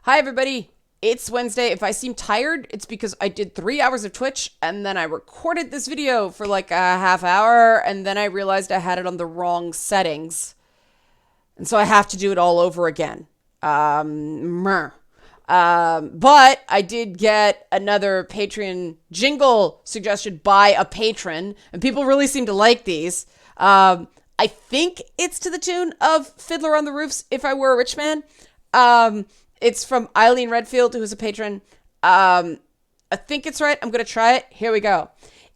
Hi, everybody. It's Wednesday. If I seem tired, it's because I did 3 hours of Twitch and then I recorded this video for like a half hour and then I realized I had it on the wrong settings. And so I have to do it all over again. But I did get another Patreon jingle suggested by a patron, and people really seem to like these. I think it's to the tune of Fiddler on the Roof's If I Were a Rich Man. It's from Eileen Redfield, who's a patron. I think it's right. I'm going to try it. Here we go.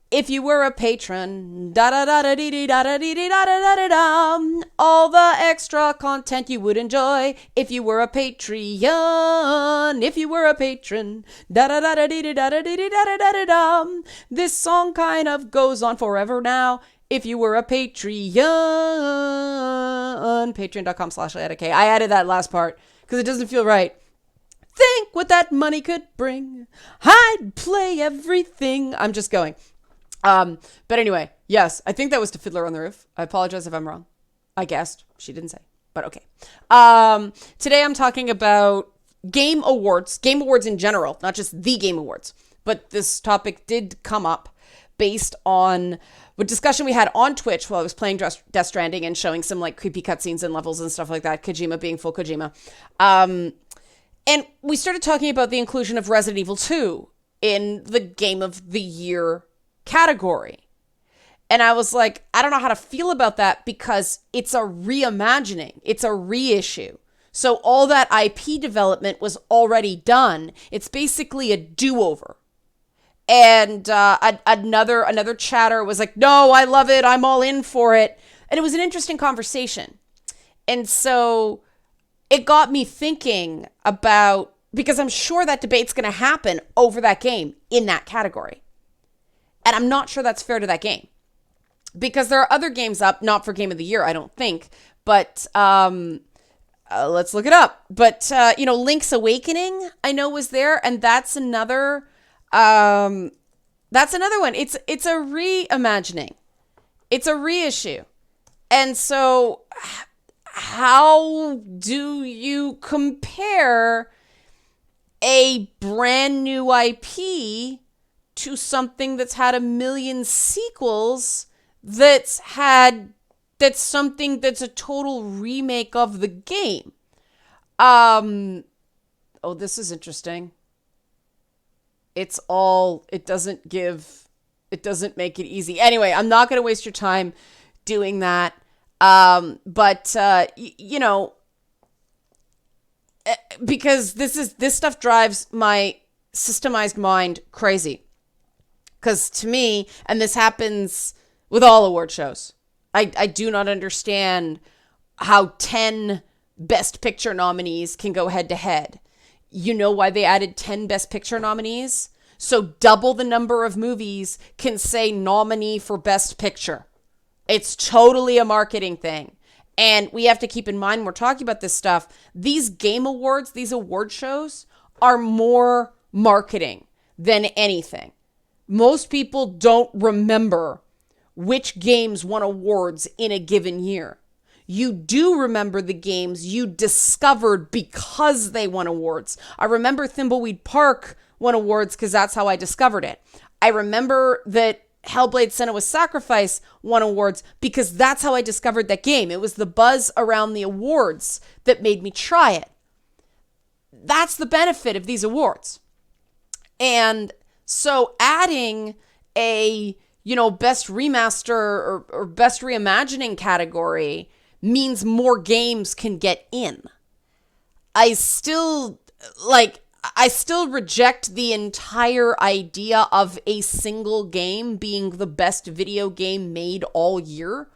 If you were a patron, da-da-da-da-dee-dee-da-da-dee-dee-da-da-da-da-da, all the extra content you would enjoy if you were a Patreon. If you were a patron, da-da-da-da-dee-dee-da-da-dee-dee-da-da-da-da-da. This song kind of goes on forever now. If you were a Patreon, patreon.com/letica. I added that last part because it doesn't feel right. Think what that money could bring. I'd play everything. I'm just going. But anyway, yes, I think that was to Fiddler on the Roof. I apologize if I'm wrong. I guessed. She didn't say, but okay. Today I'm talking about game awards in general, not just the Game Awards. But this topic did come up based on what discussion we had on Twitch while I was playing Death Stranding and showing some like creepy cutscenes and levels and stuff like that. Kojima being full Kojima. And we started talking about the inclusion of Resident Evil 2 in the Game of the Year category. And I was like, I don't know how to feel about that because it's a reimagining. It's a reissue. So all that IP development was already done. It's basically a do-over. And another chatter was like, no, I love it. I'm all in for it. And it was an interesting conversation. And so it got me thinking about, because I'm sure that debate's going to happen over that game in that category. And I'm not sure that's fair to that game. Because there are other games up, not for Game of the Year, I don't think. But let's look it up. But, Link's Awakening, I know was there. And that's another one. It's a reimagining. It's a reissue. And so how do you compare a brand new IP to something that's had 1 million sequels that's something that's a total remake of the game? This is interesting. It doesn't make it easy. Anyway, I'm not going to waste your time doing that. Because this stuff drives my systemized mind crazy. Because to me, and this happens with all award shows, I do not understand how 10 Best Picture nominees can go head to head. You know why they added 10 Best Picture nominees? So double the number of movies can say nominee for Best Picture. It's totally a marketing thing. And we have to keep in mind when we're talking about this stuff, these game awards, these award shows are more marketing than anything. Most people don't remember which games won awards in a given year. You do remember the games you discovered because they won awards. I remember Thimbleweed Park won awards because that's how I discovered it. I remember that Hellblade: Senua's Sacrifice won awards because that's how I discovered that game. It was the buzz around the awards that made me try it. That's the benefit of these awards. And so adding a, best remaster or best reimagining category means more games can get in. I still reject the entire idea of a single game being the best video game made all year.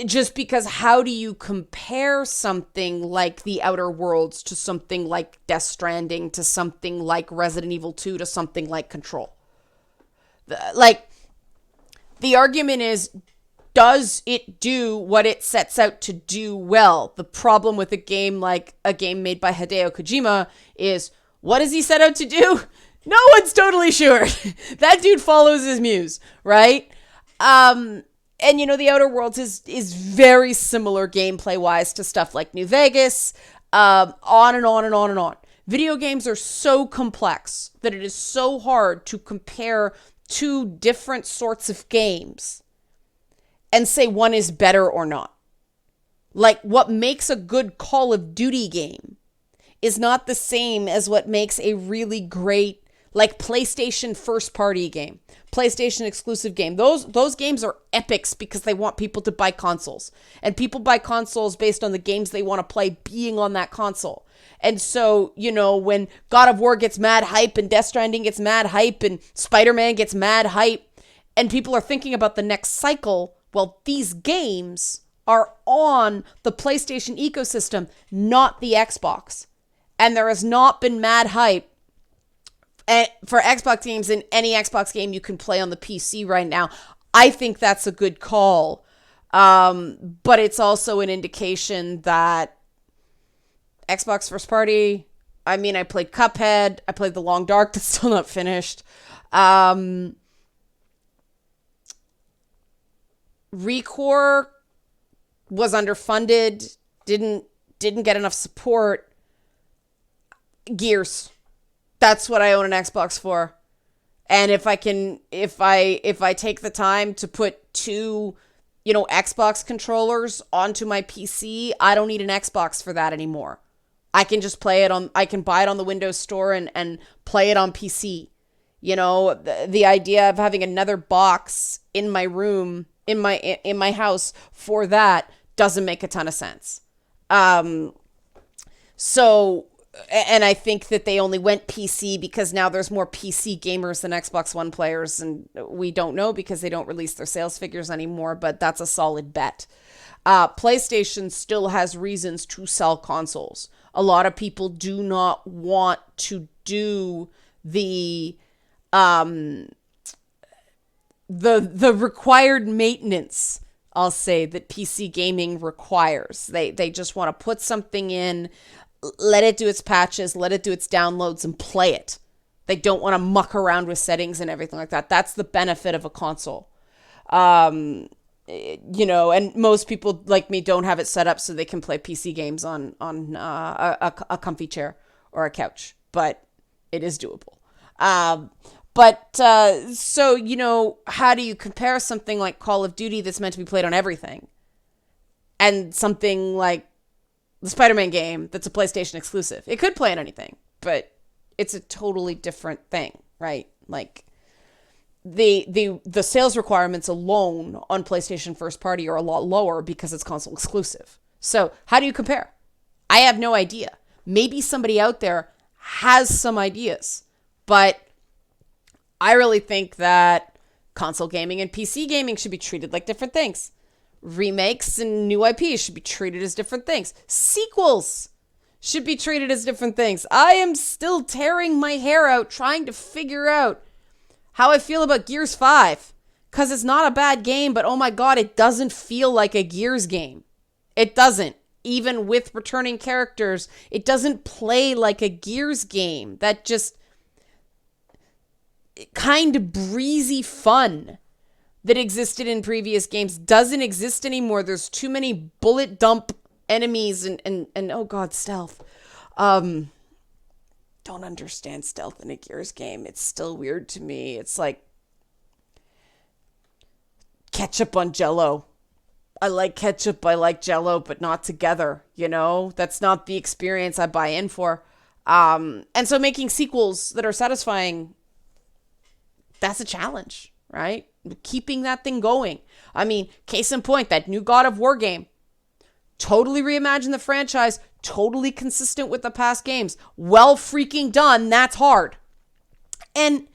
Just because how do you compare something like The Outer Worlds to something like Death Stranding to something like Resident Evil 2 to something like Control? The argument is, does it do what it sets out to do well? The problem with a game like a game made by Hideo Kojima is, what does he set out to do? No one's totally sure. That dude follows his muse, right? And, you know, The Outer Worlds is very similar gameplay-wise to stuff like New Vegas. On and on and on and on. Video games are so complex that it is so hard to compare two different sorts of games and say one is better or not. Like, what makes a good Call of Duty game is not the same as what makes a really great, like, PlayStation first-party game, PlayStation exclusive game. Those games are epics because they want people to buy consoles. And people buy consoles based on the games they want to play being on that console. And so, when God of War gets mad hype and Death Stranding gets mad hype and Spider-Man gets mad hype and people are thinking about the next cycle, well, these games are on the PlayStation ecosystem, not the Xbox. And there has not been mad hype for Xbox games in any Xbox game you can play on the PC right now. I think that's a good call. But it's also an indication that Xbox first party, I played Cuphead. I played The Long Dark. That's still not finished. Recore was underfunded. Didn't get enough support. Gears. That's what I own an Xbox for. And if I take the time to put two, Xbox controllers onto my PC, I don't need an Xbox for that anymore. I can just I can buy it on the Windows Store and play it on PC. The idea of having another box in my room, in my house for that doesn't make a ton of sense. So, and I think that they only went PC because now there's more PC gamers than Xbox One players, and we don't know because they don't release their sales figures anymore, but that's a solid bet. PlayStation still has reasons to sell consoles. A lot of people do not want to do the required maintenance, I'll say, that PC gaming requires. They just want to put something in, let it do its patches, let it do its downloads, and play it. They don't want to muck around with settings and everything like that. That's the benefit of a console. And most people like me don't have it set up so they can play PC games on a comfy chair or a couch, but it is doable. So, how do you compare something like Call of Duty that's meant to be played on everything and something like the Spider-Man game that's a PlayStation exclusive? It could play on anything, but it's a totally different thing, right? Like, the sales requirements alone on PlayStation first party are a lot lower because it's console exclusive. So how do you compare? I have no idea. Maybe somebody out there has some ideas, but I really think that console gaming and PC gaming should be treated like different things. Remakes and new IPs should be treated as different things. Sequels should be treated as different things. I am still tearing my hair out trying to figure out how I feel about Gears 5. Because it's not a bad game, but oh my god, it doesn't feel like a Gears game. It doesn't. Even with returning characters, it doesn't play like a Gears game. That just kind of breezy fun that existed in previous games doesn't exist anymore. There's too many bullet dump enemies and oh god, stealth. Don't understand stealth in a Gears game. It's still weird to me. It's like ketchup on Jell-O. I like ketchup, I like Jell-O, but not together, That's not the experience I buy in for. And so making sequels that are satisfying, that's a challenge, right? Keeping that thing going. Case in point, that new God of War game. Totally reimagined the franchise, totally consistent with the past games. Well freaking done, that's hard. And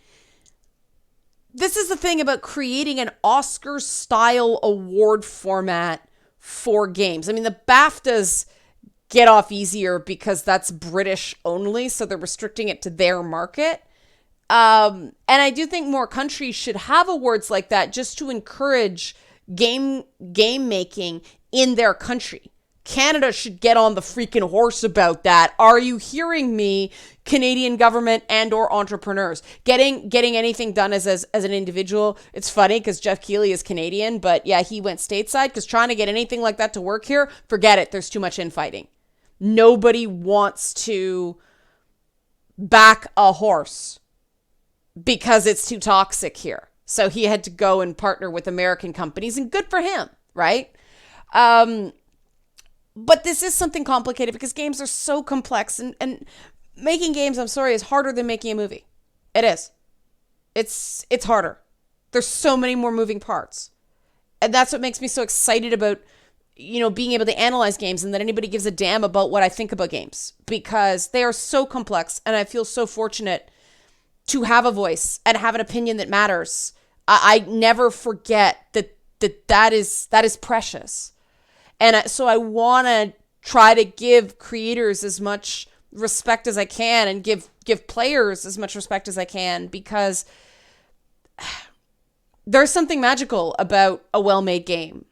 this is the thing about creating an Oscar-style award format for games. The BAFTAs get off easier because that's British only, so they're restricting it to their market. And I do think more countries should have awards like that just to encourage game making in their country. Canada should get on the freaking horse about that. Are you hearing me, Canadian government and or entrepreneurs? Getting anything done as an individual. It's funny because Jeff Keighley is Canadian, but yeah, he went stateside because trying to get anything like that to work here, forget it. There's too much infighting. nobody wants to back a horse because it's too toxic here. So he had to go and partner with American companies, and good for him, right? But this is something complicated because games are so complex, and making games, I'm sorry, is harder than making a movie. It is. It's harder. There's so many more moving parts. And that's what makes me so excited about, being able to analyze games, and that anybody gives a damn about what I think about games, because they are so complex, and I feel so fortunate to have a voice and have an opinion that matters. I never forget that is precious. And so I want to try to give creators as much respect as I can, and give players as much respect as I can, because there's something magical about a well-made game.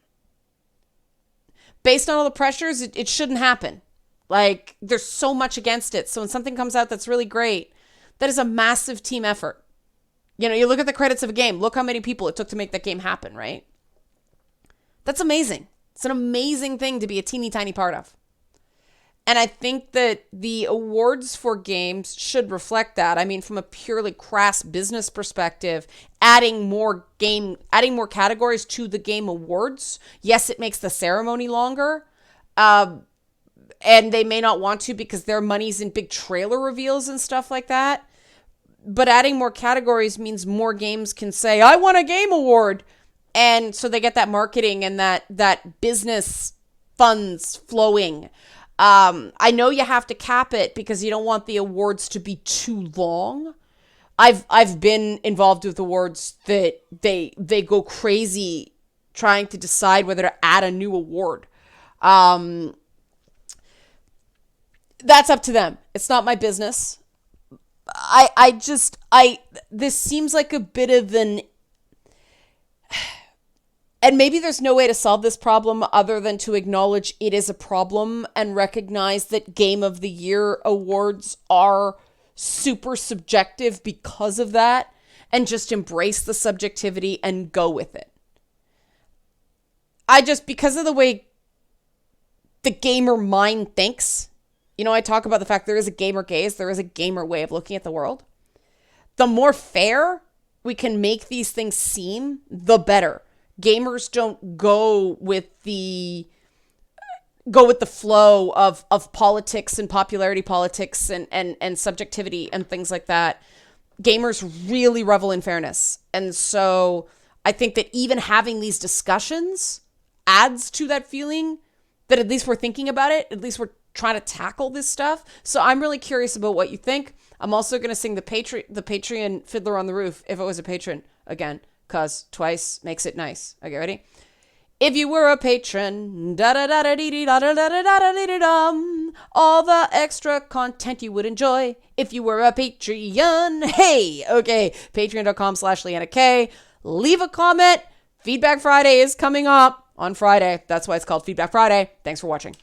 Based on all the pressures, it shouldn't happen. Like, there's so much against it. So when something comes out that's really great, that is a massive team effort. You look at the credits of a game. Look how many people it took to make that game happen, right? That's amazing. It's an amazing thing to be a teeny tiny part of. And I think that the awards for games should reflect that. I mean, from a purely crass business perspective, adding more categories to the game awards, yes, it makes the ceremony longer. And they may not want to because their money's in big trailer reveals and stuff like that. But adding more categories means more games can say, I won a game award. And so they get that marketing and that business funds flowing. I know you have to cap it because you don't want the awards to be too long. I've been involved with awards that they go crazy trying to decide whether to add a new award. That's up to them. It's not my business. This seems like a bit of an, and maybe there's no way to solve this problem other than to acknowledge it is a problem and recognize that Game of the Year awards are super subjective because of that, and just embrace the subjectivity and go with it. Because of the way the gamer mind thinks, I talk about the fact there is a gamer gaze, there is a gamer way of looking at the world. The more fair we can make these things seem, the better. Gamers don't go with the flow of politics and popularity politics and subjectivity and things like that. Gamers really revel in fairness. And so I think that even having these discussions adds to that feeling that at least we're thinking about it, at least we're trying to tackle this stuff. So I'm really curious about what you think. I'm also going to sing the Patreon Fiddler on the Roof if it was a patron again, because twice makes it nice. Okay, ready? If you were a patron, da-da-da-da-dee-dee-da-da-da-da-da-dee-dum, all the extra content you would enjoy if you were a Patreon. Hey, okay, patreon.com/Leanna K. Leave a comment. Feedback Friday is coming up on Friday. That's why it's called Feedback Friday. Thanks for watching.